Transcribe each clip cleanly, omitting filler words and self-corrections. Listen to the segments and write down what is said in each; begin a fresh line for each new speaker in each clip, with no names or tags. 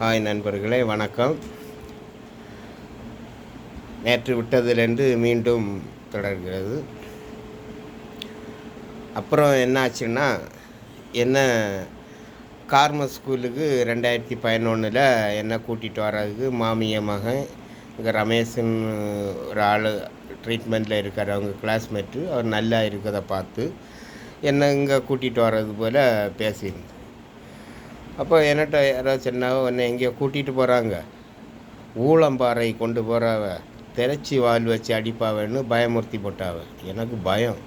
Hi நண்பர்களே, வணக்கம். நேற்று விட்டதிலிருந்து மீண்டும் தொடர்கிறது. அப்புறம் என்ன ஆச்சுன்னா, என்ன கார்மல் ஸ்கூலுக்கு 2011 என்ன கூட்டிகிட்டு வர்றதுக்கு மாமிய மகன் இங்கே ரமேஷுன்னு ஒரு ஆள் ட்ரீட்மெண்ட்டில் இருக்கார். அவங்க கிளாஸ்மேட்டு. அவர் நல்லா இருக்கிறத பார்த்து என்னை இங்கே கூட்டிகிட்டு வர்றது போல் பேசியிருந்தேன். அப்போ என்கிட்ட யாரோ சொன்னாவோ, உன்னை எங்கேயோ கூட்டிகிட்டு போகிறாங்க, ஊளம்பாறை கொண்டு போகிறாவ, திரைச்சி வால் வச்சு அடிப்பாவன்னு பயமுறுத்தி போட்டாவ. எனக்கு பயம்.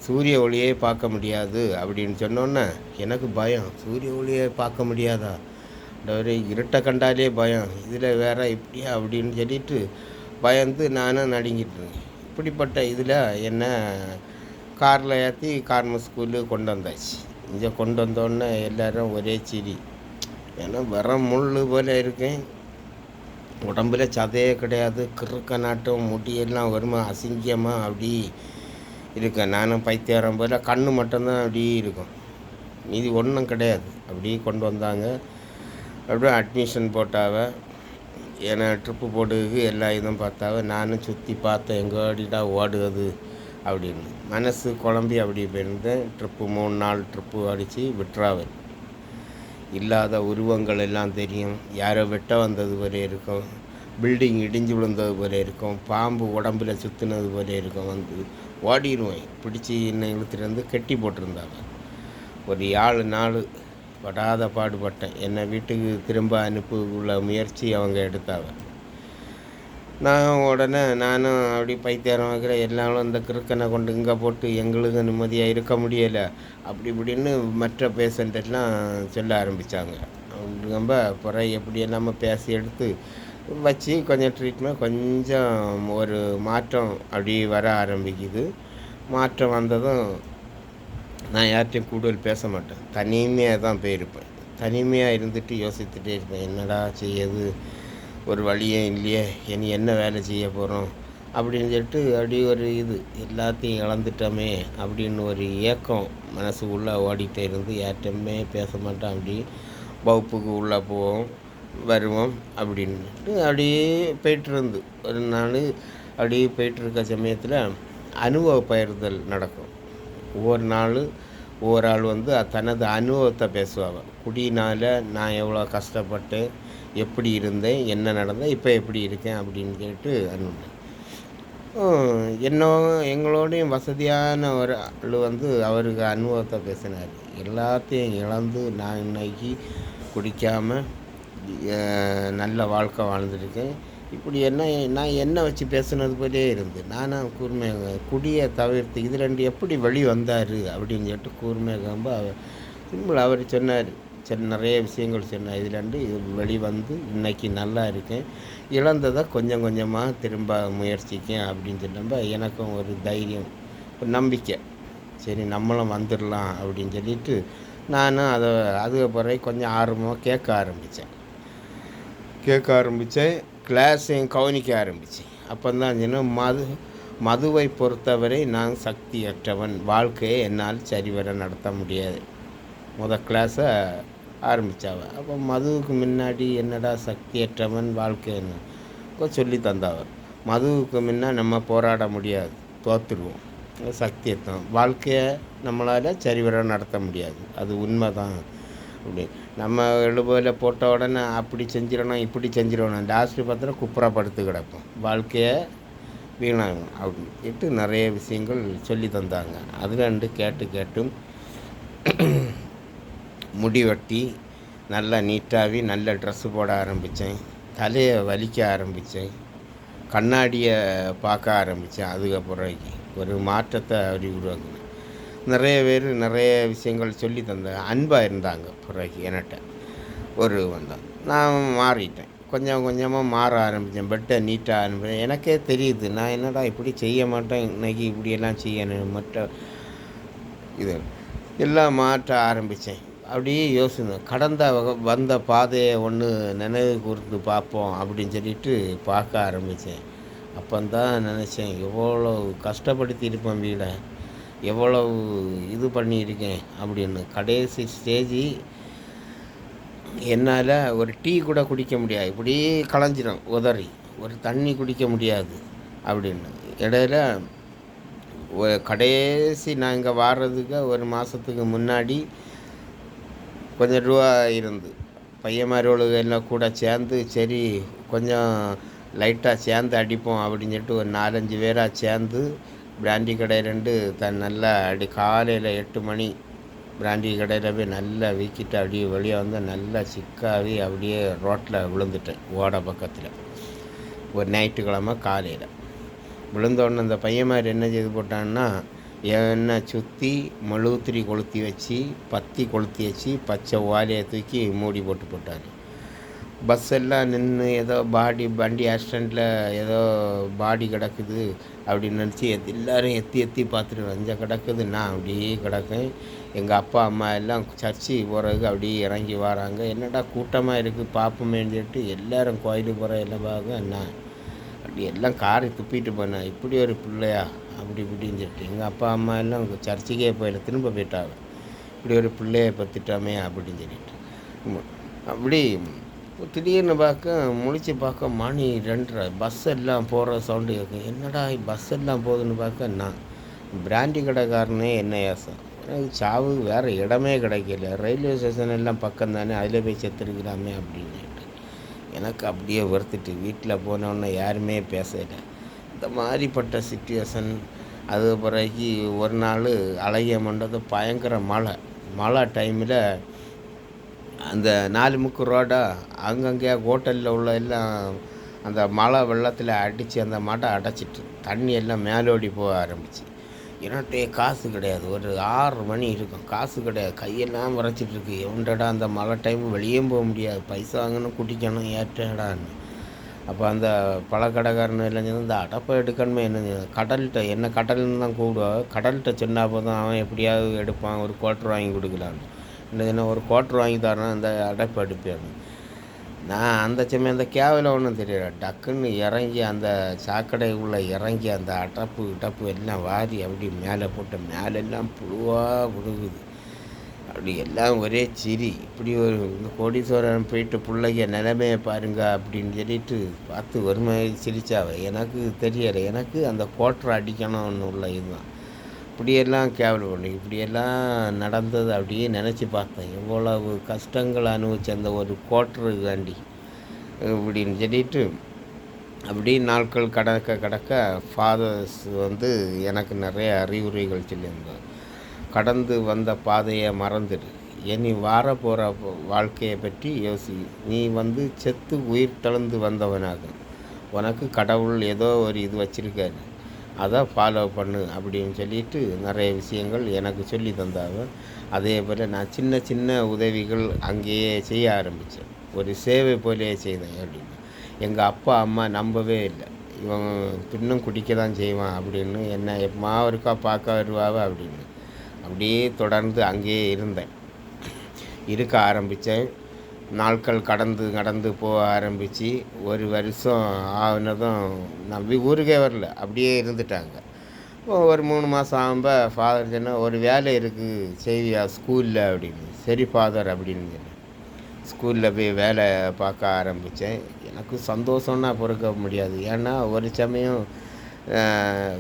சூரிய ஒளியே பார்க்க முடியாது அப்படின்னு சொன்னோன்னே எனக்கு பயம். சூரிய ஒளியை பார்க்க முடியாதா? ஒரு இருட்டை கண்டாலே பயம், இதில் வேற இப்படியா அப்படின்னு சொல்லிட்டு பயந்து நானும் நடுங்கிட்டுருங்க. இப்படிப்பட்ட இதில் என்ன காரில் ஏற்றி கார்மல் ஸ்கூலுக்கு கொண்டு வந்தாச்சு. இங்கே கொண்டு வந்தோடனே எல்லோரும் ஒரே சிரி. ஏன்னா முள் போல் இருக்கேன், உடம்புல சதையே கிடையாது, கிறுக்க நாட்டம், முடியெல்லாம் வருமா அசிங்கமாக அப்படி இருக்கேன். நானும் பைத்தியாரம் போல் கண்ணு மட்டும்தான் அப்படி இருக்கும், மீதி ஒன்றும் கிடையாது. அப்படி கொண்டு வந்தாங்க. அப்படியே அட்மிஷன் போட்டாவ, ஏன்னா ட்ரிப்பு போடுறதுக்கு எல்லா இதுவும் பார்த்தாவ. நானும் சுற்றி பார்த்தேன், எங்கோடிடா ஓடுவது அப்படின்னு மனசு குழம்பி அப்படி போயிருந்தேன். ட்ரிப்பு 3 நாள் ட்ரிப்பு அடித்து விட்டுறாவல். இல்லாத உருவங்கள் எல்லாம் தெரியும். யாரோ வெட்ட வந்தது போல இருக்கும், பில்டிங் இடிஞ்சு விழுந்தது போல இருக்கும், பாம்பு உடம்பில் சுற்றுனது போல இருக்கும். வந்து ஓடிடுவேன். பிடிச்சி என்னை இழுத்துட்டு வந்து கெட்டி போட்டிருந்தாங்க. ஒரு 7 நாள் படாத பாடுபட்டேன். என்னை வீட்டுக்கு திரும்ப அனுப்புள்ள முயற்சி அவங்க எடுத்தாங்க. நானும் அப்படி பைத்தியாரம் வைக்கிற எல்லாரும் இந்த கிறுக்கனை கொண்டு இங்கே போட்டு எங்களுக்கு நிம்மதியாக இருக்க முடியலை அப்படி இப்படின்னு மற்ற பேஷண்ட்டெல்லாம் சொல்ல ஆரம்பித்தாங்க. ரொம்ப பிறகு எப்படி நம்ம பேசி எடுத்து வச்சு கொஞ்சம் ட்ரீட்மெண்ட், கொஞ்சம் ஒரு மாற்றம் அப்படி வர ஆரம்பிக்குது. மாற்றம் வந்ததும் நான் யார்கிட்டையும் கூடுதல் பேச மாட்டேன். தனிமையாக தான் போயிருப்பேன். தனிமையாக இருந்துட்டு யோசித்துட்டே இருப்பேன், என்னடா செய்யது, ஒரு வழியே இல்லையே, இனி என்ன வேலை செய்ய போகிறோம் அப்படின்னு சொல்லிட்டு அப்படி ஒரு இது, எல்லாத்தையும் இழந்துட்டோமே அப்படின்னு ஒரு ஏக்கம் மனசுக்குள்ளே ஓடிட்டே இருந்து யார்கிட்டையுமே பேச மாட்டேன். அப்படி வகுப்புக்கு உள்ளே போவோம் வருவோம் அப்படின்ட்டு அப்படியே போய்ட்டுருந்து. ஒரு நாள் அப்படியே போய்ட்டுருக்க சமயத்தில் அனுபவ பகிர்தல் நடக்கும். ஒவ்வொரு நாள் ஒவ்வொரு ஆள் வந்து தனது அனுபவத்தை பேசுவாங்க. குடினால் நான் எவ்வளோ கஷ்டப்பட்டேன், எப்படி இருந்தேன், என்ன நடந்தேன், இப்போ எப்படி இருக்கேன் அப்படின்னு கேட்டு அனுபவம். எங்களோடையும் வசதியான ஒரு ஆள் வந்து அவருக்கு அனுபவத்தை பேசினார். எல்லாத்தையும் இழந்து நான் இன்னைக்கு குடிக்காமல் நல்ல வாழ்க்கை வாழ்ந்துருக்கேன். இப்படி நான் என்ன வச்சு பேசுனது போலே இருந்து நானும் கூர்மையாக குடியை தவிர்த்து இது 2 எப்படி வழி வந்தார் அப்படின்னு சொல்லிட்டு கூர்மையாக அவர் சிம்பிள் அவர் சொன்னார். சரி, நிறைய விஷயங்கள் சொன்னார். இதுலேருந்து வெளி வந்து இன்றைக்கி நல்லா இருக்கேன், இழந்ததை கொஞ்சம் கொஞ்சமாக திரும்ப முயற்சிக்கேன் அப்படின்னு சொன்னப்போ எனக்கும் ஒரு தைரியம், ஒரு நம்பிக்கை. சரி, நம்மளும் வந்துடலாம் அப்படின்னு சொல்லிட்டு நானும் அதுக்கு பிறகு கொஞ்சம் ஆர்வமாக கேட்க ஆரம்பித்தேன். கிளாஸையும் கவனிக்க ஆரம்பித்தேன். அப்போ தான் சொன்னேன், மதுவை பொறுத்தவரை நான் சக்தியற்றவன், வாழ்க்கையை என்னால் சரிவர நடத்த முடியாது. கிளாஸை ஆரம்பித்தாவ. அப்போ மதுவுக்கு முன்னாடி என்னடா சக்தியற்றவன் வாழ்க்கைன்னு சொல்லி தந்தாவ. மதுவுக்கு முன்னே நம்ம போராட முடியாது, தோற்றுடுவோம். சக்தியற்றம், வாழ்க்கையை நம்மளால் சரிவர நடத்த முடியாது, அது உண்மை தான். அப்படி நம்ம எழுபதில் போட்ட உடனே அப்படி செஞ்சிடணும் இப்படி செஞ்சிடணும், லாஸ்ட்டு பார்த்தோன்னா குப்புறப்படுத்து கிடப்போம், வாழ்க்கையை வீணாகும் அப்படின்ட்டு நிறைய விஷயங்கள் சொல்லி தந்தாங்க. அதுல கேட்டும் முடி வெட்டி நல்லா நீட்டாகி நல்ல ட்ரெஸ்ஸு போட ஆரம்பித்தேன். தலையை வலிக்க ஆரம்பித்தேன். கண்ணாடியை பார்க்க ஆரம்பித்தேன். அதுக்கப்புறம் ஒரு மாற்றத்தை அப்படி உருவாக்குனேன். நிறைய பேர் நிறைய விஷயங்கள் சொல்லி தந்தாங்க, அன்பாக இருந்தாங்க. பிறகு என்கிட்ட ஒரு வந்தான், நான் மாறிட்டேன். கொஞ்சம் கொஞ்சமாக மாற ஆரம்பித்தேன். பெட்டை நீட்டாக ஆரம்பித்தேன். எனக்கே தெரியுது நான் என்னடா இப்படி செய்ய மாட்டேன், இன்றைக்கி இப்படியெல்லாம் செய்யணும், மற்ற இது எல்லாம் மாற்ற ஆரம்பித்தேன். அப்படியே யோசிந்தேன், கடந்த வந்த பாதையை ஒன்று நினைவு கூர்ந்து பார்ப்போம் அப்படின்னு சொல்லிட்டு பார்க்க ஆரம்பித்தேன். அப்போந்தான் நினச்சேன், எவ்வளோ கஷ்டப்படுத்தியிருப்பேன் வீடை, எவ்வளவு இது பண்ணியிருக்கேன் அப்படின்னு. கடைசி ஸ்டேஜி என்னால் ஒரு டீ கூட குடிக்க முடியாது, இப்படியே களைஞ்சிரும் உதறி. ஒரு தண்ணி குடிக்க முடியாது அப்படின்னு. இடையில கடைசி நான் இங்கே வாரதுக்கு ஒரு மாதத்துக்கு முன்னாடி கொஞ்சம் ரூபா இருந்து பையன்மாரோளுக எல்லாம் கூட சேர்ந்து சரி கொஞ்சம் லைட்டாக சேர்ந்து அடிப்போம் அப்படின்னு சொல்லிட்டு ஒரு 4-5 பேராக சேர்ந்து பிராண்டி கடையிலேருந்து நல்லா காலையில் 8 மணி பிராண்டி கடையில் போய் நல்லா வீக்கிட்டு அப்படியே வெளியே வந்து நல்லா சிக்காவி அப்படியே ரோட்டில் விழுந்துட்டேன் ஓட பக்கத்தில். ஒரு ஞாயிற்றுக்கிழமை காலையில் விழுந்தோடனே அந்த பையன்மார் என்ன செய்து போட்டான்னா எண்ணெய் சுற்றி மெழுகுத்திரி கொளுத்தி வச்சு பத்தி கொளுத்தி வச்சு பச்சை ஓலையை தூக்கி மூடி போட்டார். பஸ் எல்லாம் நின்று ஏதோ வண்டி ஆக்சிடெண்ட்டில் ஏதோ பாடி கிடக்குது அப்படின்னு நினச்சி எல்லோரும் எத்தி பார்த்துட்டு வஞ்ச கிடக்குது. நான் அப்படியே கிடக்கேன். எங்கள் அப்பா அம்மா எல்லாம் சர்ச்சு போகிறதுக்கு அப்படியே இறங்கி வராங்க. என்னடா கூட்டமாக இருக்குது பார்ப்போமேன்னு சொல்லிட்டு எல்லோரும் கோயிலுக்கு போகிற எல்லாம் பார்க்க நான் அப்படி எல்லாம் காரை துப்பிட்டு போனேன். இப்படி ஒரு பிள்ளையா அப்படி இப்படின்னு சொல்லிட்டு எங்கள் அப்பா அம்மா எல்லாம் சர்ச்சுக்கே போயில திரும்ப போயிட்டாங்க. இப்படி ஒரு பிள்ளையை பற்றிட்டோமே அப்படின்னு சொல்லிட்டு அப்படி திடீர்னு முழிச்சு பார்க்க மணி 2:30 பஸ் எல்லாம் போகிற சவுண்டு கேட்கும். என்னடா பஸ் எல்லாம் போகுதுன்னு பார்க்க நான் பிராண்டி கடைக்காரனே என்ன ஏசம் எனக்கு சாவு வேறு இடமே கிடைக்கல. ரயில்வே ஸ்டேஷன் எல்லாம் பக்கம் தானே, அதில் போய் செத்துருக்கலாமே அப்படின்னு எனக்கு அப்படியே வறுத்துட்டு வீட்டில் போனோன்னே யாருமே பேசலை. இந்த மாதிரிப்பட்ட சிச்சுவேஷன். அது பிறகு ஒரு நாள் அழகிய மண்டபம் பயங்கர மழை டைமில் அந்த 4 முக்கு ரோடாக அங்கங்கே ஹோட்டலில் உள்ள எல்லாம் அந்த மழை வெள்ளத்தில் அடித்து அந்த மடை அடைச்சிட்டு தண்ணி எல்லாம் மேலோடி போக ஆரம்பிச்சு. என்னட்டே காசு கிடையாது. ஒரு 6 மணி இருக்கும், காசு கிடையாது, கையெல்லாம் விரைச்சிட்ருக்கு. எவன்டா அந்த மழை டைம் வெளியும் போக முடியாது, பைசா வாங்கணும் குட்டிக்கணும் ஏற்றடான்னு. அப்போ அந்த பழக்கடைக்காரன் எல்லாம் இந்த அடப்பை எடுக்கணுமே என்ன கடல்னு தான் கூப்பிடுவாங்க. கடல்கிட்ட சொன்னால் போதும் அவன் எப்படியாவது எடுப்பான், ஒரு குவார்ட்ரு வாங்கி கொடுக்கலான்னு. என்ன ஒரு குவார்ட்ரு வாங்கி தரேன் அந்த அடைப்பு எடுப்பேன். நான் அந்த சமயம் அந்த கேவில் ஒன்றும் தெரியல. டக்குன்னு இறங்கி அந்த சாக்கடை உள்ளே இறங்கி அந்த அடப்பு எல்லாம் வாரி அப்படி மேலே போட்ட மேலெல்லாம் புழுவாக விழுகுது. அப்படி எல்லாம் ஒரே சிரி. இப்படி ஒரு கோடீஸ்வரன் போயிட்டு பிள்ளைங்க நிலைமையை பாருங்க அப்படின்னு சொல்லிட்டு பார்த்து ஒருமை சிரிச்சாவ. எனக்கு தெரியலை, எனக்கு அந்த கோட்டரை அடிக்கணும்னு உள்ள இதுதான். இப்படியெல்லாம் கேவல் பண்ணி இப்படியெல்லாம் நடந்தது அப்படியே நினச்சி பார்த்தேன். எவ்வளவு கஷ்டங்கள் அனுபவிச்ச அந்த ஒரு கோட்டருக்காண்டி இப்படின்னு சொல்லிட்டு அப்படி நாட்கள் கடக்க ஃபாதர்ஸ் எனக்கு நிறைய அறிவுரைகள் சொல்லியிருந்தார். கடந்து வந்த பாதையை மறந்துடு, இனி வார போகிற வாழ்க்கையை பற்றி யோசி. நீ செத்து உயிர் தழுந்து வந்தவனாக, உனக்கு கடவுள் ஏதோ ஒரு இது வச்சுருக்காரு, அதை ஃபாலோ பண்ணு அப்படின்னு சொல்லிட்டு நிறைய விஷயங்கள் எனக்கு சொல்லி தந்தாங்க. அதே போல் நான் சின்ன சின்ன உதவிகள் அங்கேயே செய்ய ஆரம்பித்தேன். ஒரு சேவை போலே செய்தேன் அப்படின்னு. எங்கள் அப்பா அம்மா நம்பவே இல்லை. இவன் இன்னும் குடிக்க தான் செய்வான் அப்படின்னு. என்ன எப்பமா இருக்கா பார்க்க வருவாவ அப்படின்னு. அப்படியே தொடர்ந்து அங்கேயே இருக்க ஆரம்பித்தேன். நாட்கள் கடந்து போக ஆரம்பித்து ஒரு வருஷம் ஆனதும் நான் ஊருக்கே வரல, அப்படியே இருந்துட்டாங்க. ஒரு 3 மாதம் ஆகும்போது ஃபாதர் சொன்னால் ஒரு வேலை இருக்குது செய்வியா ஸ்கூலில் அப்படின்னு. சரி ஃபாதர் அப்படின்னு சொன்னேன். ஸ்கூலில் போய் வேலை பார்க்க ஆரம்பித்தேன். எனக்கு சந்தோஷம்னா பொறுக்க முடியாது. ஏன்னா ஒரு சமயம்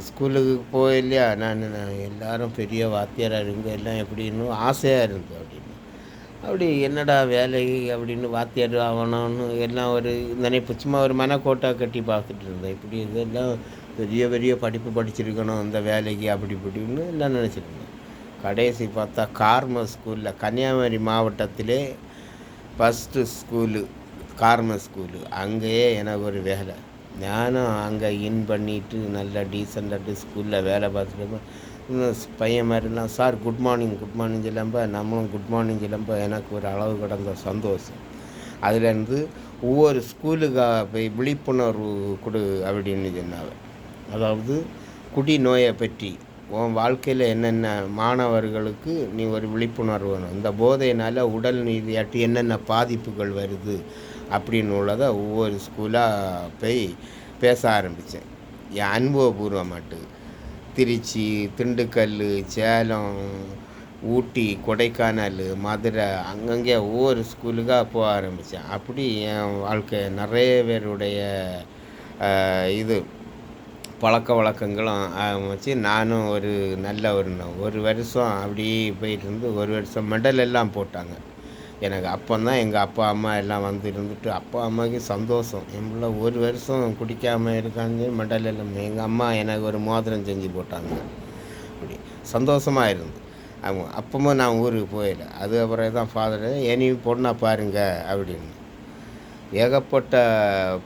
ஸ்கூலுக்கு போயில்லையா நான் எல்லோரும் பெரிய வாத்தியாராக இருங்க எல்லாம் எப்படின்னு ஆசையாக இருந்தது அப்படின்னு. அப்படி என்னடா வேலை அப்படின்னு வாத்தியார் ஆகணும்னு எல்லாம் ஒரு நினைப்பு, சும்மா ஒரு மனக்கோட்டை கட்டி பார்த்துட்டு இருந்தேன். இப்படி இதெல்லாம் பெரிய படிப்பு படிச்சிருக்கணும் இந்த வேலைக்கு அப்படி இப்படின்னு எல்லாம் நினச்சிருந்தேன். கடைசி பார்த்தா கார்மஸ் ஸ்கூலில், கன்னியாகுமரி மாவட்டத்திலே ஃபஸ்ட்டு ஸ்கூலு கார்மஸ் ஸ்கூலு, அங்கேயே எனக்கு ஒரு வேலை. நானும் அங்கே பண்ணிவிட்டு நல்லா டீசெண்டாக ஸ்கூலில் வேலை பார்த்துட்டு பையன் மாதிரிலாம் சார் குட் மார்னிங் சொல்லம்ப நம்மளும் குட் மார்னிங் சொல்லம்ப எனக்கு ஒரு அளவு கடந்த சந்தோஷம். அதுலேருந்து ஒவ்வொரு ஸ்கூலுக்காக போய் விழிப்புணர்வு கொடு அப்படின்னு சொன்னாங்க. அதாவது குடி நோயை பற்றி உன் வாழ்க்கையில் என்னென்ன மாணவர்களுக்கு நீ ஒரு விழிப்புணர்வு வேணும், இந்த போதையினால் உடல் ரீதியாட்டு என்னென்ன பாதிப்புகள் வருது அப்படின்னு உள்ளதை ஒவ்வொரு ஸ்கூலாக போய் பேச ஆரம்பித்தேன். என் அனுபவபூர்வமாட்டு திருச்சி, திண்டுக்கல், சேலம், ஊட்டி, கொடைக்கானல், மதுரை அங்கங்கே ஒவ்வொரு ஸ்கூலுக்கா போக ஆரம்பித்தேன். அப்படி என் வாழ்க்கை நிறைய பேருடைய இது பழக்கவழக்கங்களும் ஆரம்பிச்சு நானும் ஒரு நல்ல ஒரு வருஷம் அப்படியே போயிட்டு இருந்து ஒரு வருஷம் மெடல் எல்லாம் போட்டாங்க. எனக்கு அப்போதான் எங்கள் அப்பா, அம்மா எல்லாம் வந்து இருந்துட்டு அப்பா, அம்மாவுக்கு சந்தோஷம். என் பிள்ள ஒரு வருஷம் குடிக்காமல் இருக்கான்னு மெடல் எல்லாம் எங்கள் அம்மா எனக்கு ஒரு மோதிரம் செஞ்சு போட்டாங்க. அப்படி சந்தோஷமாக இருந்து அவங்க அப்பவும் நான் ஊருக்கு போயிடல. அது அப்புறம் தான் ஃபாதரு இனி பொண்ணை பாருங்க அப்படின்னு. ஏகப்பட்ட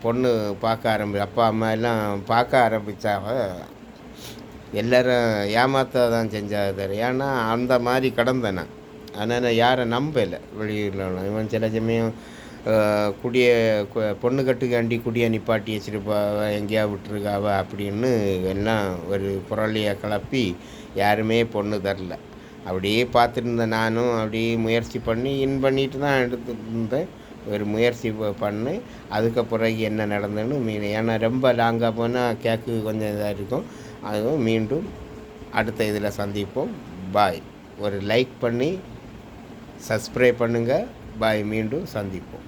பொண்ணு பார்க்க அப்பா, அம்மா எல்லாம் பார்க்க ஆரம்பித்தாங்க. எல்லோரும் ஏமாற்ற தான் செஞ்சாங்க. ஏன்னா அந்த மாதிரி கடந்தேன் நான். அதனால் யாரை நம்பலை வெளியூரில். இவன் சில சமயம் பொண்ணு கட்டுக்காண்டி குடியை நிப்பாட்டி வச்சுருப்பாவ, எங்கேயா விட்டுருக்காவ அப்படின்னு எல்லாம் ஒரு புரளியை கிளப்பி யாருமே பொண்ணு தரல. அப்படியே பார்த்துட்டு இருந்தேன். நானும் அப்படியே முயற்சி பண்ணி பண்ணிட்டு தான் எடுத்துட்டு இருந்தேன். ஒரு முயற்சி பண்ணேன். அதுக்கு பிறகு என்ன நடந்ததுன்னு ஏன்னா ரொம்ப லாங்காக போனால் கேக்கு கொஞ்சம் இதாக இருக்கும். அதுவும் மீண்டும் அடுத்த இதில் சந்திப்போம். பாய். ஒரு லைக் பண்ணி சப்ஸ்கிரைப் பண்ணுங்கள். பாய். மீண்டும் சந்திப்போம்.